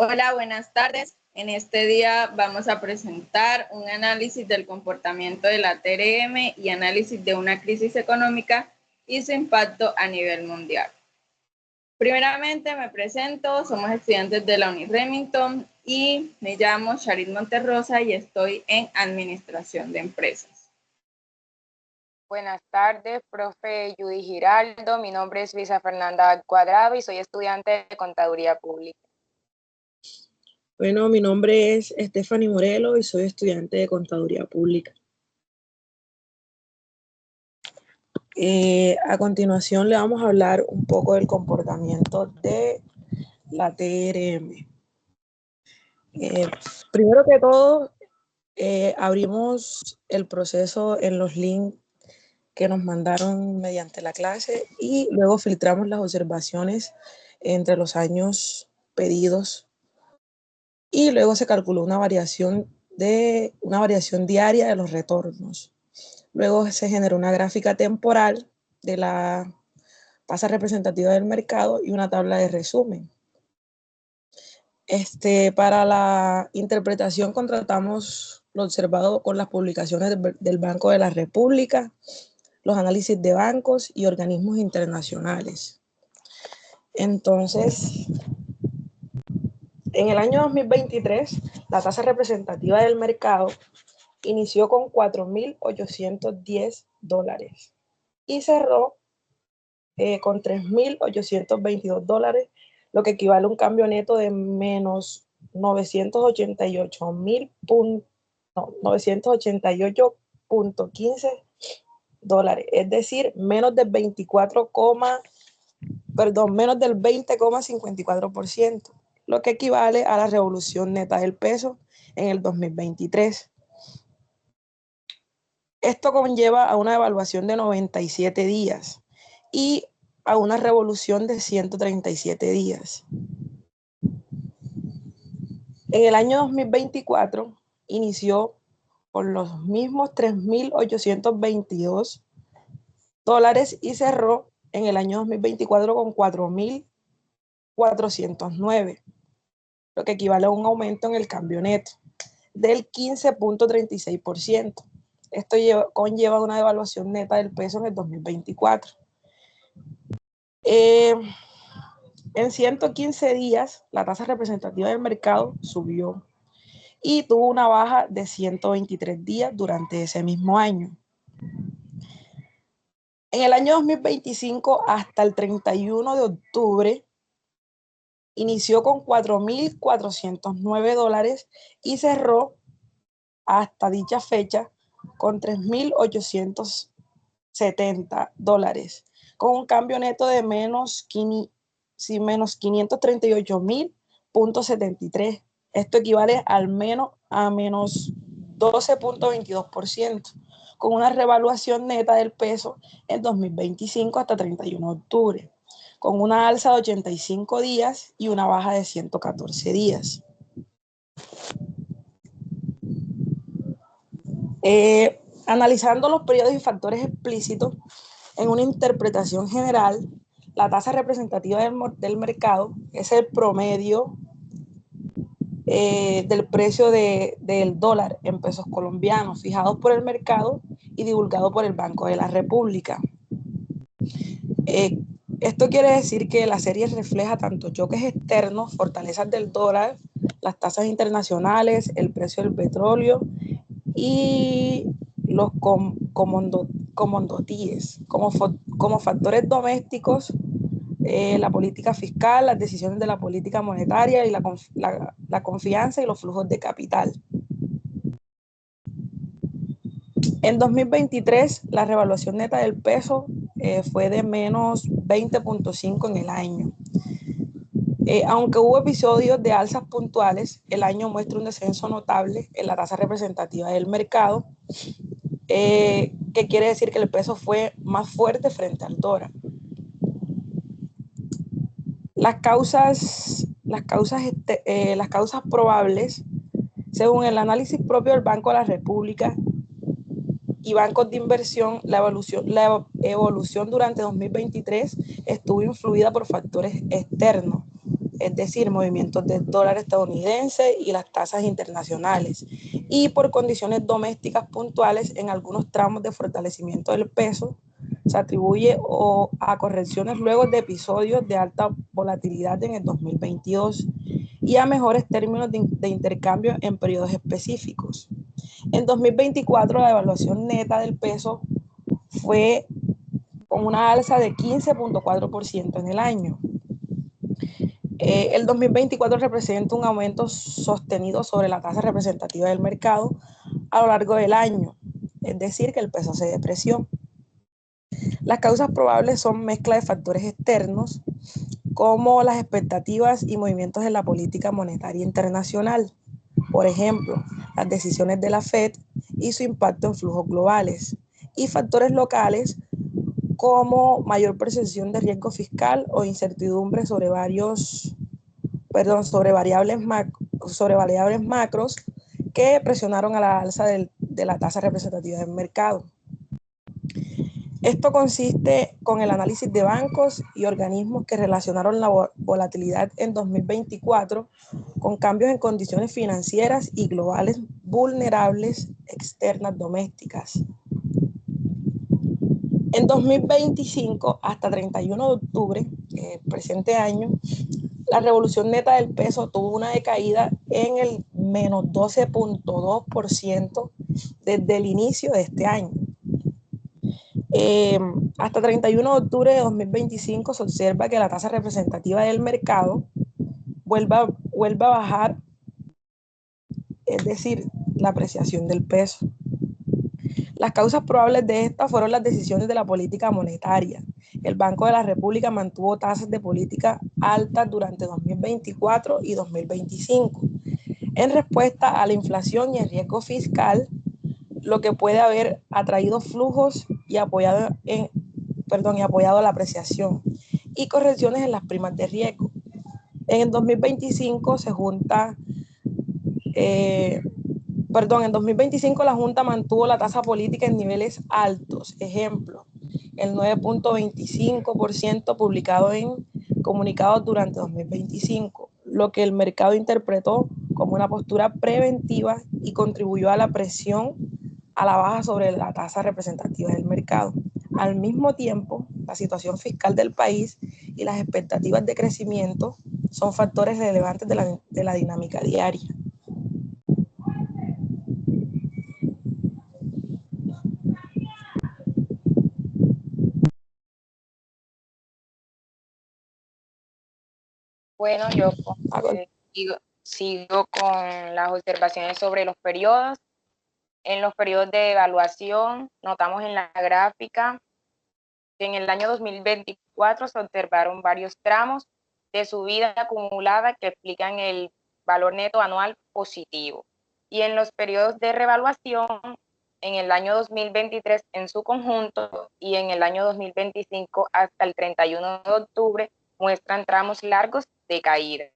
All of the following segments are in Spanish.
Hola, buenas tardes. En este día vamos a presentar un análisis del comportamiento de la TRM y análisis de una crisis económica y su impacto a nivel mundial. Primeramente me presento, somos estudiantes de la Uniremington y me llamo Charit Monterrosa y estoy en Administración de Empresas. Buenas tardes, profe Judy Giraldo. Mi nombre es Luisa Fernanda Cuadrado y soy estudiante de Contaduría Pública. Bueno, mi nombre es Stephanie Morelo y soy estudiante de Contaduría Pública. A continuación le vamos a hablar un poco del comportamiento de la TRM. Primero que todo, abrimos el proceso en los links que nos mandaron mediante la clase y luego filtramos las observaciones entre los años pedidos y luego se calculó una variación diaria de los retornos. Luego se generó una gráfica temporal de la tasa representativa del mercado y una tabla de resumen. Para la interpretación contratamos lo observado con las publicaciones del Banco de la República, los análisis de bancos y organismos internacionales. Entonces, en el año 2023, la tasa representativa del mercado inició con $4.810 y cerró con $3.822, lo que equivale a un cambio neto de menos 988.15 dólares, es decir, menos del 20,54%, lo que equivale a la revolución neta del peso en el 2023. Esto conlleva a una evaluación de 97 días y a una revolución de 137 días. En el año 2024 inició con los mismos $3.822 y cerró en el año 2024 con $4.409, lo que equivale a un aumento en el cambio neto del 15.36%. Esto conlleva una devaluación neta del peso en el 2024. En 115 días, la tasa representativa del mercado subió y tuvo una baja de 123 días durante ese mismo año. En el año 2025 hasta el 31 de octubre inició con $4.409 y cerró hasta dicha fecha con $3.870, con un cambio neto de menos 538.000.73. Esto equivale a menos 12.22%, con una revaluación neta del peso en 2025 hasta 31 de octubre, con una alza de 85 días y una baja de 114 días. Analizando los periodos y factores explícitos, en una interpretación general, la tasa representativa del mercado es el promedio del precio del dólar en pesos colombianos, fijados por el mercado y divulgado por el Banco de la República. Esto quiere decir que la serie refleja tanto choques externos, fortalezas del dólar, las tasas internacionales, el precio del petróleo y los commodities como factores domésticos, la política fiscal, las decisiones de la política monetaria y la confianza y los flujos de capital. En 2023, la revaluación neta del peso fue de menos 20.5 en el año. Aunque hubo episodios de alzas puntuales, el año muestra un descenso notable en la tasa representativa del mercado, que quiere decir que el peso fue más fuerte frente al dólar. Las causas probables, según el análisis propio del Banco de la República y bancos de inversión, la evolución durante 2023 estuvo influida por factores externos, es decir, movimientos del dólar estadounidense y las tasas internacionales, y por condiciones domésticas puntuales en algunos tramos de fortalecimiento del peso. Se atribuye a correcciones luego de episodios de alta volatilidad en el 2022 y a mejores términos de intercambio en periodos específicos. En 2024 la devaluación neta del peso fue con una alza de 15.4% en el año. El 2024 representa un aumento sostenido sobre la tasa representativa del mercado a lo largo del año, es decir, que el peso se depreció. Las causas probables son mezcla de factores externos, como las expectativas y movimientos en la política monetaria internacional. Por ejemplo, las decisiones de la Fed y su impacto en flujos globales. Y factores locales como mayor percepción de riesgo fiscal o incertidumbre sobre variables macros que presionaron a la alza de la tasa representativa del mercado. Esto consiste con el análisis de bancos y organismos que relacionaron la volatilidad en 2024 con cambios en condiciones financieras y globales vulnerables externas domésticas. En 2025 hasta 31 de octubre, presente año, la revolución neta del peso tuvo una decaída en el menos 12.2% desde el inicio de este año. Hasta 31 de octubre de 2025 se observa que la tasa representativa del mercado vuelva a bajar, es decir, la apreciación del peso. Las causas probables de esta fueron las decisiones de la política monetaria. El Banco de la República mantuvo tasas de política altas durante 2024 y 2025 en respuesta a la inflación y el riesgo fiscal, lo que puede haber atraído flujos y apoyado la apreciación y correcciones en las primas de riesgo. En el 2025 en 2025 la Junta mantuvo la tasa política en niveles altos. Ejemplo, el 9.25% publicado en comunicados durante 2025, lo que el mercado interpretó como una postura preventiva y contribuyó a la presión a la baja sobre la tasa representativa del mercado. Al mismo tiempo, la situación fiscal del país y las expectativas de crecimiento son factores relevantes de la dinámica diaria. Bueno, yo sigo con las observaciones sobre los periodos. En los periodos de evaluación, notamos en la gráfica que en el año 2024 se observaron varios tramos de subida acumulada que explican el valor neto anual positivo. Y en los periodos de revaluación, en el año 2023 en su conjunto y en el año 2025 hasta el 31 de octubre, muestran tramos largos de caída.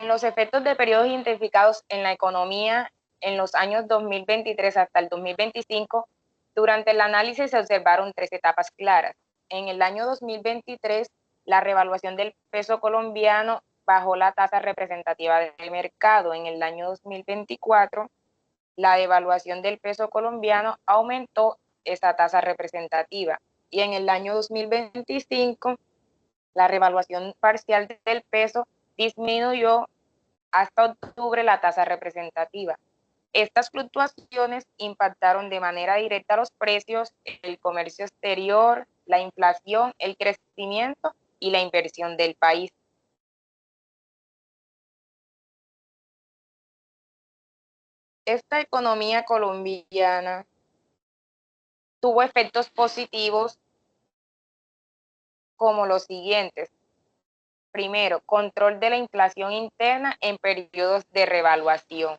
Los efectos de periodos identificados en la economía en los años 2023 hasta el 2025, durante el análisis se observaron 3 etapas claras. En el año 2023, la revaluación del peso colombiano bajó la tasa representativa del mercado. En el año 2024, la devaluación del peso colombiano aumentó esa tasa representativa. Y en el año 2025, la revaluación parcial del peso disminuyó hasta octubre la tasa representativa. Estas fluctuaciones impactaron de manera directa los precios, el comercio exterior, la inflación, el crecimiento y la inversión del país. Esta economía colombiana tuvo efectos positivos como los siguientes. Primero, control de la inflación interna en periodos de revaluación.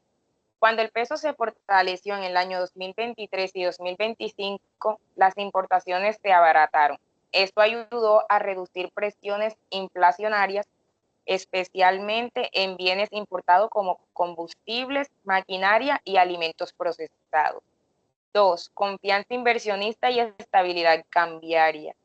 Cuando el peso se fortaleció en el año 2023 y 2025, las importaciones se abarataron. Esto ayudó a reducir presiones inflacionarias, especialmente en bienes importados como combustibles, maquinaria y alimentos procesados. 2, confianza inversionista y estabilidad cambiaria.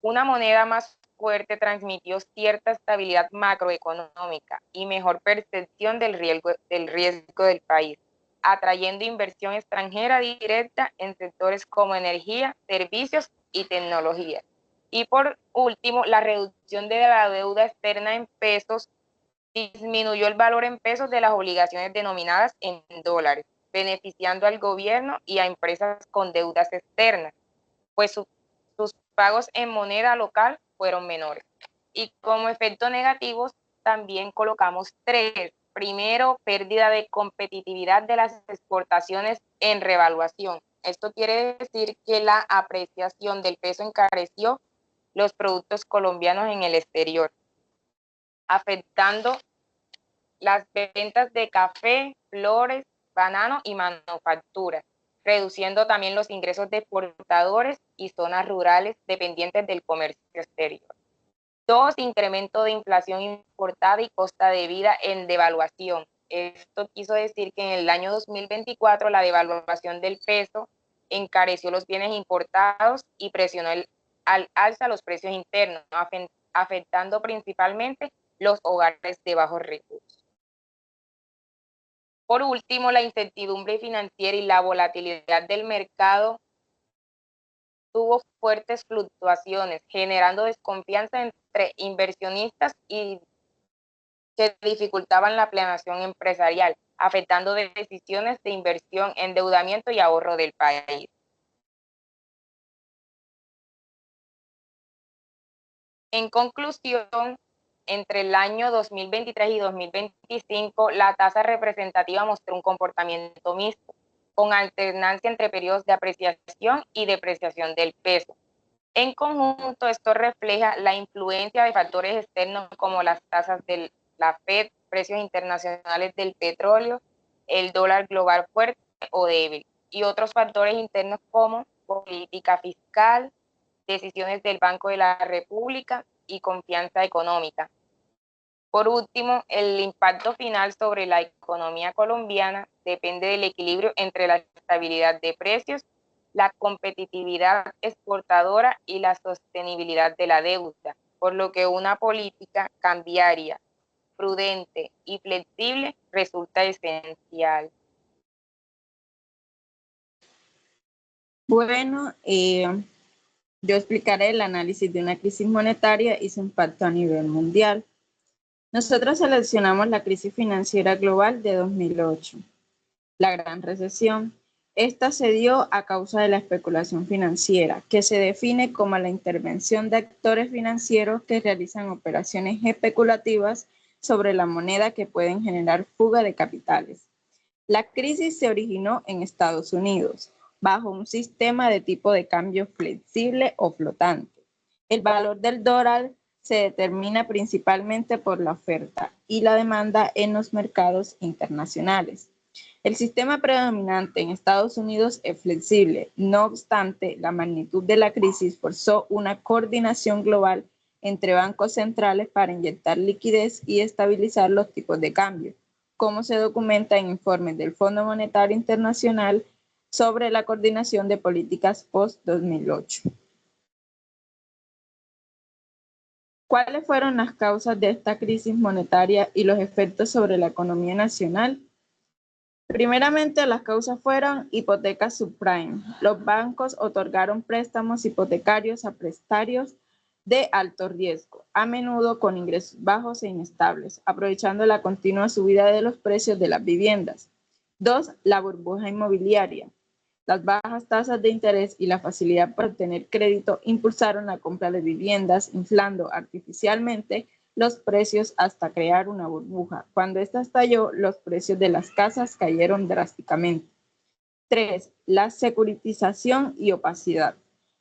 Una moneda más fuerte transmitió cierta estabilidad macroeconómica y mejor percepción del riesgo del país, atrayendo inversión extranjera directa en sectores como energía, servicios y tecnología. Y por último, la reducción de la deuda externa en pesos disminuyó el valor en pesos de las obligaciones denominadas en dólares, beneficiando al gobierno y a empresas con deudas externas, pues sus pagos en moneda local fueron menores. Y como efectos negativos también colocamos 3. Primero, pérdida de competitividad de las exportaciones en revaluación. Esto quiere decir que la apreciación del peso encareció los productos colombianos en el exterior, afectando las ventas de café, flores, banano y manufacturas, reduciendo también los ingresos de exportadores y zonas rurales dependientes del comercio exterior. 2. Incremento de inflación importada y costa de vida en devaluación. Esto quiso decir que en el año 2024 la devaluación del peso encareció los bienes importados y presionó al alza los precios internos, afectando principalmente los hogares de bajos recursos. Por último, la incertidumbre financiera y la volatilidad del mercado tuvo fuertes fluctuaciones, generando desconfianza entre inversionistas y que dificultaban la planeación empresarial, afectando decisiones de inversión, endeudamiento y ahorro del país. En conclusión, entre el año 2023 y 2025, la tasa representativa mostró un comportamiento mixto, con alternancia entre periodos de apreciación y depreciación del peso. En conjunto, esto refleja la influencia de factores externos como las tasas de la FED, precios internacionales del petróleo, el dólar global fuerte o débil, y otros factores internos como política fiscal, decisiones del Banco de la República y confianza económica. Por último, el impacto final sobre la economía colombiana depende del equilibrio entre la estabilidad de precios, la competitividad exportadora y la sostenibilidad de la deuda, por lo que una política cambiaria, prudente y flexible resulta esencial. Bueno, yo explicaré el análisis de una crisis monetaria y su impacto a nivel mundial. Nosotros seleccionamos la crisis financiera global de 2008, la Gran Recesión. Esta se dio a causa de la especulación financiera, que se define como la intervención de actores financieros que realizan operaciones especulativas sobre la moneda que pueden generar fuga de capitales. La crisis se originó en Estados Unidos, bajo un sistema de tipo de cambio flexible o flotante. El valor del dólar se determina principalmente por la oferta y la demanda en los mercados internacionales. El sistema predominante en Estados Unidos es flexible. No obstante, la magnitud de la crisis forzó una coordinación global entre bancos centrales para inyectar liquidez y estabilizar los tipos de cambio, como se documenta en informes del Fondo Monetario Internacional sobre la coordinación de políticas post-2008. ¿Cuáles fueron las causas de esta crisis monetaria y los efectos sobre la economía nacional? Primeramente, las causas fueron hipotecas subprime. Los bancos otorgaron préstamos hipotecarios a prestatarios de alto riesgo, a menudo con ingresos bajos e inestables, aprovechando la continua subida de los precios de las viviendas. 2. La burbuja inmobiliaria. Las bajas tasas de interés y la facilidad para obtener crédito impulsaron la compra de viviendas, inflando artificialmente los precios hasta crear una burbuja. Cuando esta estalló, los precios de las casas cayeron drásticamente. 3. La securitización y opacidad.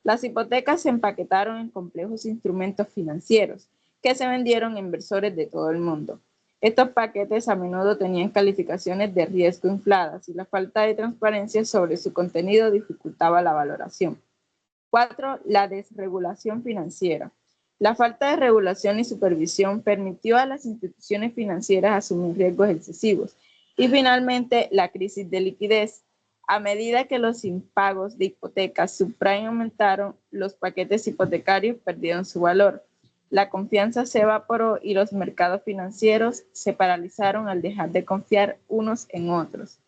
Las hipotecas se empaquetaron en complejos instrumentos financieros que se vendieron a inversores de todo el mundo. Estos paquetes a menudo tenían calificaciones de riesgo infladas y la falta de transparencia sobre su contenido dificultaba la valoración. 4. La desregulación financiera. La falta de regulación y supervisión permitió a las instituciones financieras asumir riesgos excesivos. Y finalmente, la crisis de liquidez. A medida que los impagos de hipotecas subprime aumentaron, los paquetes hipotecarios perdieron su valor. La confianza se evaporó y los mercados financieros se paralizaron al dejar de confiar unos en otros.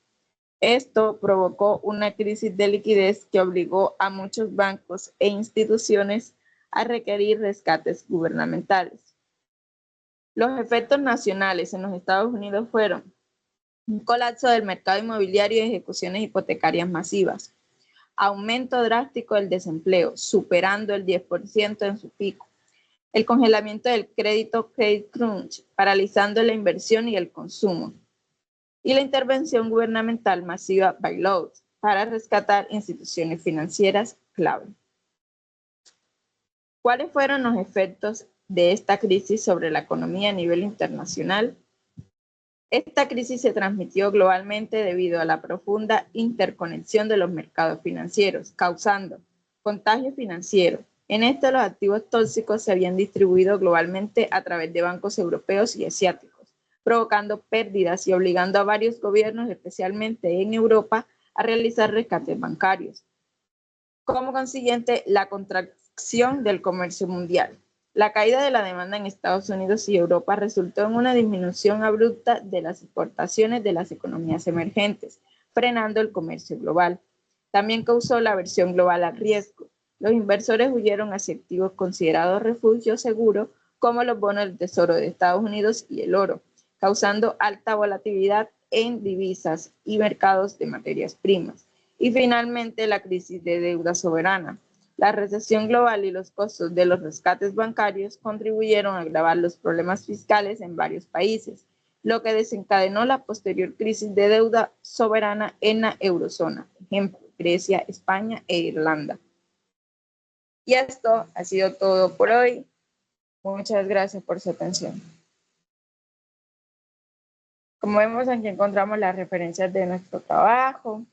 Esto provocó una crisis de liquidez que obligó a muchos bancos e instituciones a requerir rescates gubernamentales. Los efectos nacionales en los Estados Unidos fueron un colapso del mercado inmobiliario y ejecuciones hipotecarias masivas, aumento drástico del desempleo, superando el 10% en su pico, el congelamiento del crédito credit crunch, paralizando la inversión y el consumo, y la intervención gubernamental masiva bailouts para rescatar instituciones financieras clave. ¿Cuáles fueron los efectos de esta crisis sobre la economía a nivel internacional? Esta crisis se transmitió globalmente debido a la profunda interconexión de los mercados financieros, causando contagio financiero. En esto, los activos tóxicos se habían distribuido globalmente a través de bancos europeos y asiáticos, provocando pérdidas y obligando a varios gobiernos, especialmente en Europa, a realizar rescates bancarios. Como consiguiente, la contracción del comercio mundial. La caída de la demanda en Estados Unidos y Europa resultó en una disminución abrupta de las exportaciones de las economías emergentes, frenando el comercio global. También causó la aversión global al riesgo. Los inversores huyeron hacia activos considerados refugio seguro, como los bonos del Tesoro de Estados Unidos y el oro, causando alta volatilidad en divisas y mercados de materias primas. Y finalmente, la crisis de deuda soberana. La recesión global y los costos de los rescates bancarios contribuyeron a agravar los problemas fiscales en varios países, lo que desencadenó la posterior crisis de deuda soberana en la eurozona, ejemplo, Grecia, España e Irlanda. Y esto ha sido todo por hoy. Muchas gracias por su atención. Como vemos, aquí encontramos las referencias de nuestro trabajo.